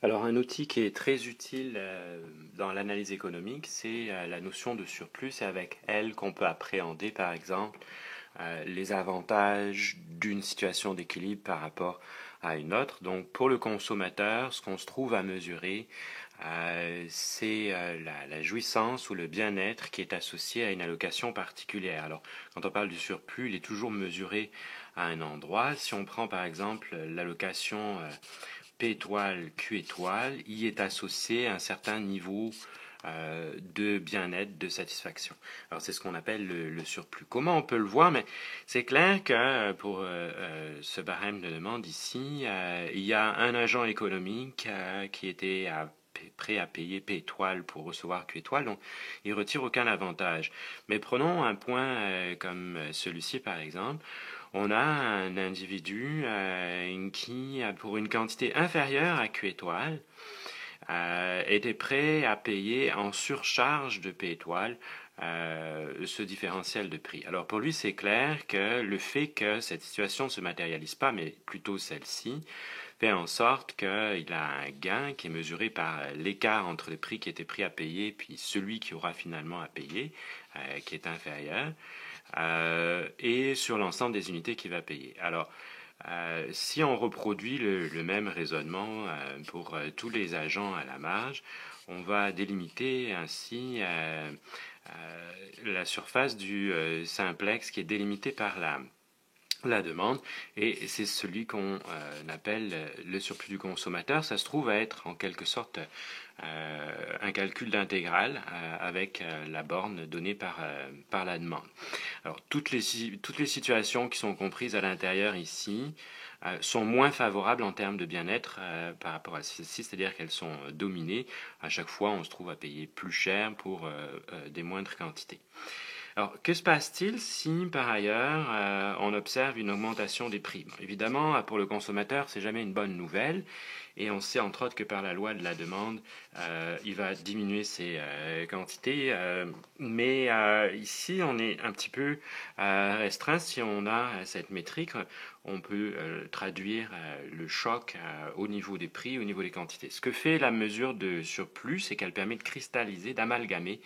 Alors, un outil qui est très utile dans l'analyse économique, c'est la notion de surplus. C'est avec elle qu'on peut appréhender, par exemple, les avantages d'une situation d'équilibre par rapport à une autre. Donc, pour le consommateur, ce qu'on se trouve à mesurer, c'est la jouissance ou le bien-être qui est associé à une allocation particulière. Alors, quand on parle du surplus, il est toujours mesuré à un endroit. Si on prend par exemple l'allocation P étoile, Q étoile, y est associé un certain niveau de bien-être, de satisfaction. Alors c'est ce qu'on appelle le surplus. Comment on peut le voir? Mais c'est clair que pour ce barème de demande ici, il y a un agent économique qui était prêt à payer P étoile pour recevoir Q étoile, donc il retire aucun avantage. Mais prenons un point comme celui-ci par exemple. On a un individu qui, pour une quantité inférieure à Q étoile, était prêt à payer en surcharge de P étoile ce différentiel de prix. Alors pour lui, c'est clair que le fait que cette situation ne se matérialise pas, mais plutôt celle-ci, fait en sorte qu'il a un gain qui est mesuré par l'écart entre le prix qui était prêt à payer puis celui qui aura finalement à payer, qui est inférieur, et sur l'ensemble des unités qu'il va payer. Alors, si on reproduit le même raisonnement pour tous les agents à la marge, on va délimiter ainsi la surface du simplex qui est délimitée par la demande, et c'est celui qu'on appelle le surplus du consommateur. Ça se trouve à être en quelque sorte un calcul d'intégrale avec la borne donnée par la demande. Alors toutes les situations qui sont comprises à l'intérieur ici sont moins favorables en termes de bien-être par rapport à celles-ci, c'est-à-dire qu'elles sont dominées. À chaque fois, on se trouve à payer plus cher pour des moindres quantités. Alors, que se passe-t-il si, par ailleurs, on observe une augmentation des prix? Bon, évidemment, pour le consommateur, c'est jamais une bonne nouvelle, et on sait entre autres que par la loi de la demande, il va diminuer ses quantités, mais ici, on est un petit peu restreint. Si on a cette métrique, on peut traduire le choc au niveau des prix, au niveau des quantités. Ce que fait la mesure de surplus, c'est qu'elle permet de cristalliser, d'amalgamer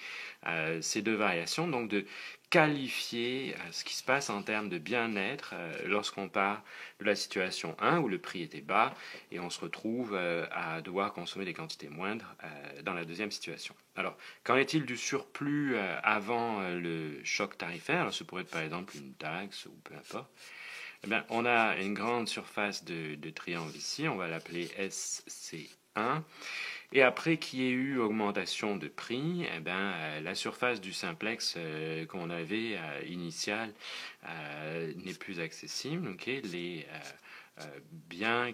ces deux variations, donc de qualifier ce qui se passe en termes de bien-être lorsqu'on part de la situation 1 où le prix était bas et on se retrouve à devoir consommer des quantités moindres dans la deuxième situation. Alors, qu'en est-il du surplus avant le choc tarifaire? Alors, ce pourrait être par exemple une taxe ou peu importe. Eh bien, on a une grande surface de triangle ici, on va l'appeler SC1. Et après qu'il y ait eu augmentation de prix, eh bien, la surface du simplex qu'on avait initial n'est plus accessible. Okay? Les biens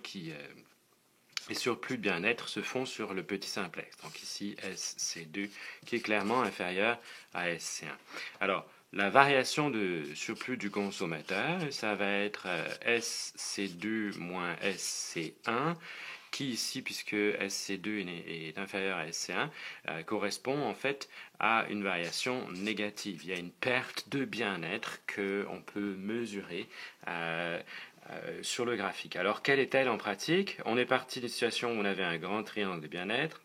les surplus de bien-être se font sur le petit simplex. Donc ici, SC2 qui est clairement inférieur à SC1. Alors, la variation de surplus du consommateur, ça va être SC2 moins SC1, qui ici, puisque SC2 est inférieur à SC1, correspond en fait à une variation négative. Il y a une perte de bien-être qu'on peut mesurer sur le graphique. Alors, quelle est-elle en pratique? On est parti d'une situation où on avait un grand triangle de bien-être.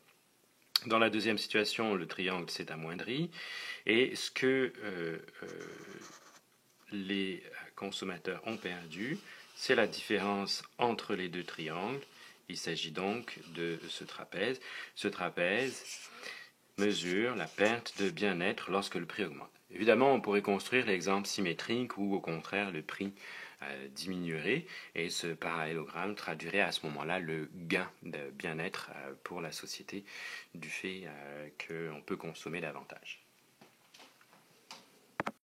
Dans la deuxième situation, le triangle s'est amoindri. Et ce que les consommateurs ont perdu, c'est la différence entre les deux triangles. Il s'agit donc de ce trapèze. Ce trapèze mesure la perte de bien-être lorsque le prix augmente. Évidemment, on pourrait construire l'exemple symétrique où, au contraire, le prix diminuerait et ce parallélogramme traduirait à ce moment-là le gain de bien-être pour la société du fait qu'on peut consommer davantage.